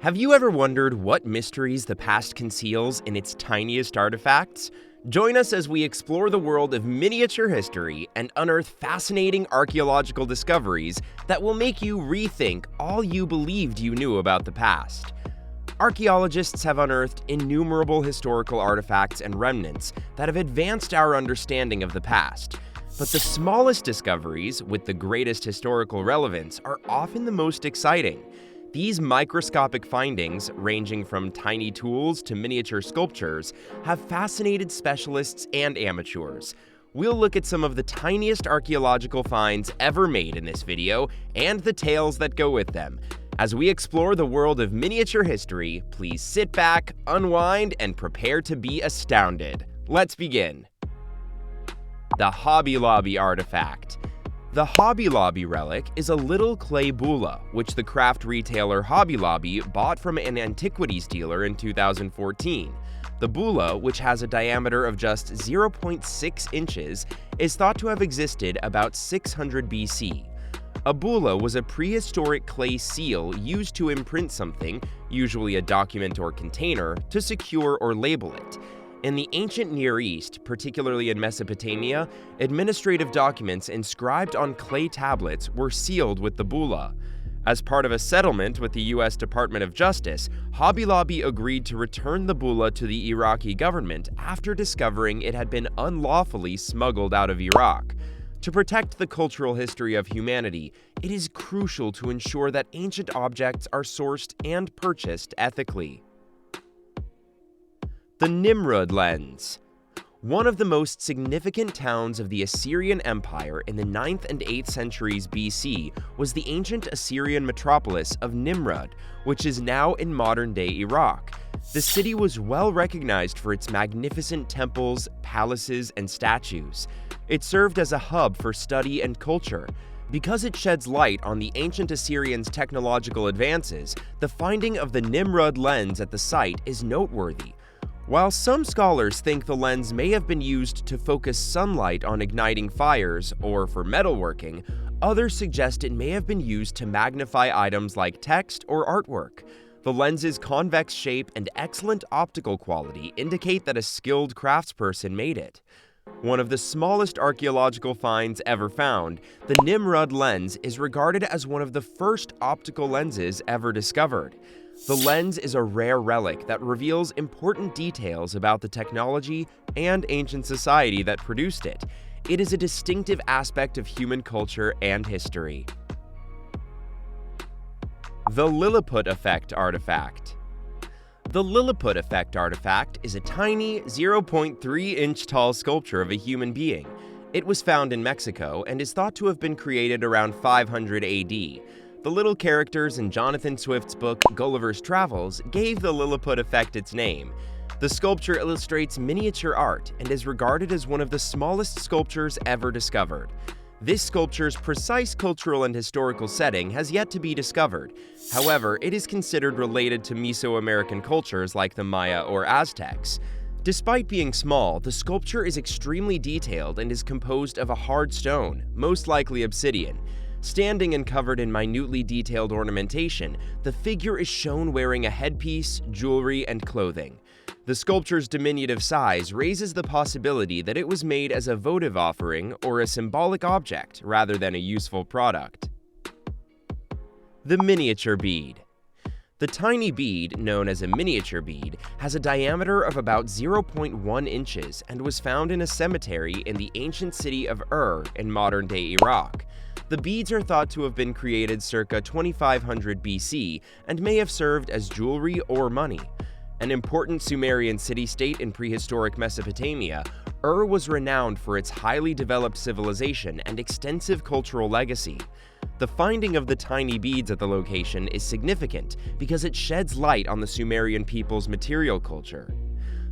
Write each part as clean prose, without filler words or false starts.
Have you ever wondered what mysteries the past conceals in its tiniest artifacts? Join us as we explore the world of miniature history and unearth fascinating archaeological discoveries that will make you rethink all you believed you knew about the past. Archaeologists have unearthed innumerable historical artifacts and remnants that have advanced our understanding of the past. But the smallest discoveries, with the greatest historical relevance, are often the most exciting. These microscopic findings, ranging from tiny tools to miniature sculptures, have fascinated specialists and amateurs. We'll look at some of the tiniest archaeological finds ever made in this video, and the tales that go with them. As we explore the world of miniature history, please sit back, unwind, and prepare to be astounded. Let's begin. The Hobby Lobby artifact. The Hobby Lobby relic is a little clay bulla, which the craft retailer Hobby Lobby bought from an antiquities dealer in 2014. The bulla, which has a diameter of just 0.6 inches, is thought to have existed about 600 BC. A bulla was a prehistoric clay seal used to imprint something, usually a document or container, to secure or label it. In the ancient Near East, particularly in Mesopotamia, administrative documents inscribed on clay tablets were sealed with the bulla. As part of a settlement with the U.S. Department of Justice, Hobby Lobby agreed to return the bulla to the Iraqi government after discovering it had been unlawfully smuggled out of Iraq. To protect the cultural history of humanity, it is crucial to ensure that ancient objects are sourced and purchased ethically. The Nimrud lens. One of the most significant towns of the Assyrian Empire in the 9th and 8th centuries BC was the ancient Assyrian metropolis of Nimrud, which is now in modern-day Iraq. The city was well recognized for its magnificent temples, palaces, and statues. It served as a hub for study and culture. Because it sheds light on the ancient Assyrians' technological advances, the finding of the Nimrud lens at the site is noteworthy. While some scholars think the lens may have been used to focus sunlight on igniting fires or for metalworking, others suggest it may have been used to magnify items like text or artwork. The lens's convex shape and excellent optical quality indicate that a skilled craftsperson made it. One of the smallest archaeological finds ever found, the Nimrud lens is regarded as one of the first optical lenses ever discovered. The lens is a rare relic that reveals important details about the technology and ancient society that produced it. It is a distinctive aspect of human culture and history. The Lilliput Effect artifact. The Lilliput Effect artifact is a tiny 0.3-inch tall sculpture of a human being. It was found in Mexico and is thought to have been created around 500 AD. The little characters in Jonathan Swift's book Gulliver's Travels gave the Lilliput effect its name. The sculpture illustrates miniature art and is regarded as one of the smallest sculptures ever discovered. This sculpture's precise cultural and historical setting has yet to be discovered. However, it is considered related to Mesoamerican cultures like the Maya or Aztecs. Despite being small, the sculpture is extremely detailed and is composed of a hard stone, most likely obsidian. Standing and covered in minutely detailed ornamentation, the figure is shown wearing a headpiece, jewelry, and clothing. The sculpture's diminutive size raises the possibility that it was made as a votive offering or a symbolic object rather than a useful product. The miniature bead. The tiny bead, known as a miniature bead, has a diameter of about 0.1 inches and was found in a cemetery in the ancient city of in modern-day Iraq. The beads are thought to have been created circa 2500 BC and may have served as jewelry or money. An important Sumerian city-state in prehistoric Mesopotamia, was renowned for its highly developed civilization and extensive cultural legacy. The finding of the tiny beads at the location is significant because it sheds light on the Sumerian people's material culture.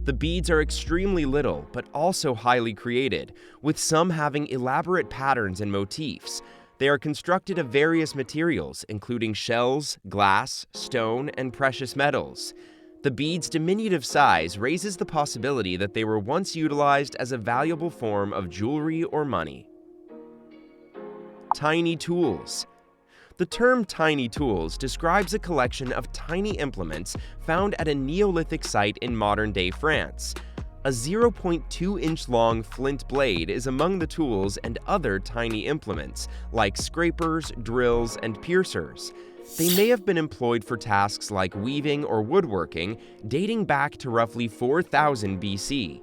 The beads are extremely little, but also highly created, with some having elaborate patterns and motifs. They are constructed of various materials, including shells, glass, stone, and precious metals. The beads' diminutive size raises the possibility that they were once utilized as a valuable form of jewelry or money. Tiny tools. The term tiny tools describes a collection of tiny implements found at a Neolithic site in modern-day France. A 0.2-inch long flint blade is among the tools and other tiny implements, like scrapers, drills, and piercers. They may have been employed for tasks like weaving or woodworking, dating back to roughly 4000 BC.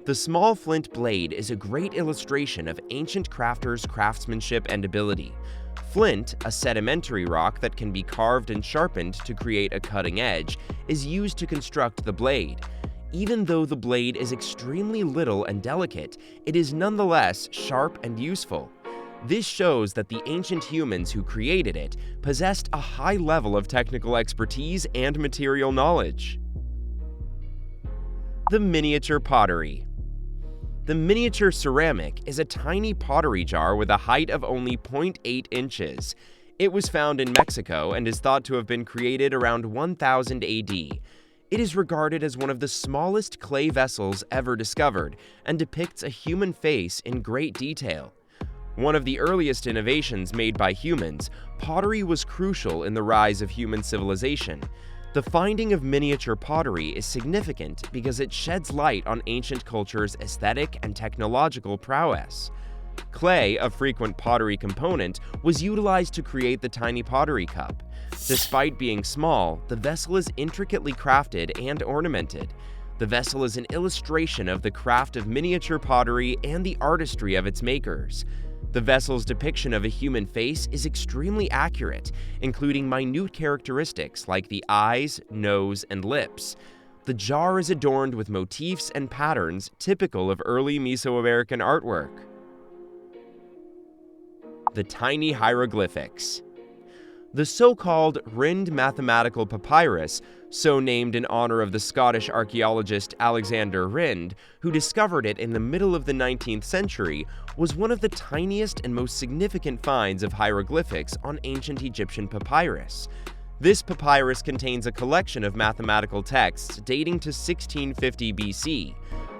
The small flint blade is a great illustration of ancient crafters' craftsmanship and ability. Flint, a sedimentary rock that can be carved and sharpened to create a cutting edge, is used to construct the blade. Even though the blade is extremely little and delicate, it is nonetheless sharp and useful. This shows that the ancient humans who created it possessed a high level of technical expertise and material knowledge. The miniature pottery. The miniature ceramic is a tiny pottery jar with a height of only 0.8 inches. It was found in Mexico and is thought to have been created around 1000 AD. It is regarded as one of the smallest clay vessels ever discovered and depicts a human face in great detail. One of the earliest innovations made by humans, pottery was crucial in the rise of human civilization. The finding of miniature pottery is significant because it sheds light on ancient culture's aesthetic and technological prowess. Clay, a frequent pottery component, was utilized to create the tiny pottery cup. Despite being small, the vessel is intricately crafted and ornamented. The vessel is an illustration of the craft of miniature pottery and the artistry of its makers. The vessel's depiction of a human face is extremely accurate, including minute characteristics like the eyes, nose, and lips. The jar is adorned with motifs and patterns typical of early Mesoamerican artwork. The tiny hieroglyphics. The so-called Rhind mathematical papyrus, so named in honor of the Scottish archaeologist Alexander Rhind, who discovered it in the middle of the 19th century, was one of the tiniest and most significant finds of hieroglyphics on ancient Egyptian papyrus. This papyrus contains a collection of mathematical texts dating to 1650 BC.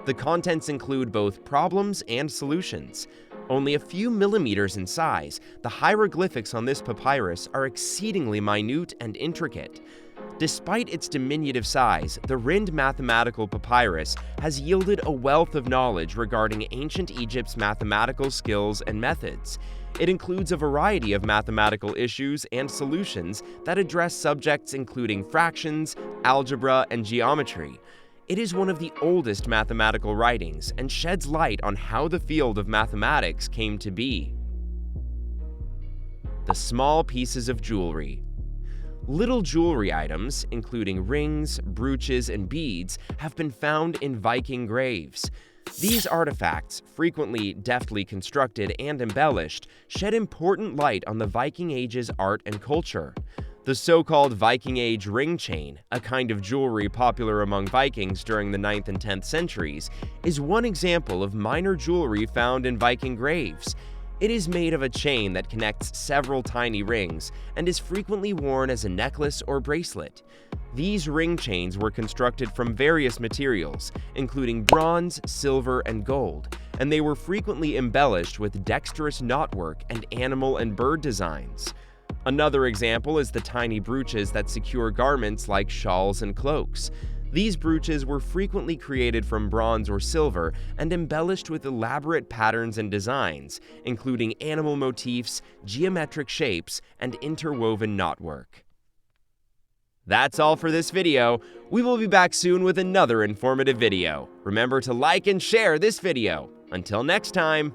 The contents include both problems and solutions. Only a few millimeters in size, the hieroglyphics on this papyrus are exceedingly minute and intricate. Despite its diminutive size, the Rhind mathematical papyrus has yielded a wealth of knowledge regarding ancient Egypt's mathematical skills and methods. It includes a variety of mathematical issues and solutions that address subjects including fractions, algebra, and geometry. It is one of the oldest mathematical writings and sheds light on how the field of mathematics came to be. The small pieces of jewelry. Little jewelry items, including rings, brooches, and beads, have been found in Viking graves. These artifacts, frequently deftly constructed and embellished, shed important light on the Viking Age's art and culture. The so-called Viking Age ring chain, a kind of jewelry popular among Vikings during the 9th and 10th centuries, is one example of minor jewelry found in Viking graves. It is made of a chain that connects several tiny rings and is frequently worn as a necklace or bracelet. These ring chains were constructed from various materials, including bronze, silver, and gold, and they were frequently embellished with dexterous knotwork and animal and bird designs. Another example is the tiny brooches that secure garments like shawls and cloaks. These brooches were frequently created from bronze or silver and embellished with elaborate patterns and designs, including animal motifs, geometric shapes, and interwoven knotwork. That's all for this video. We will be back soon with another informative video. Remember to like and share this video. Until next time.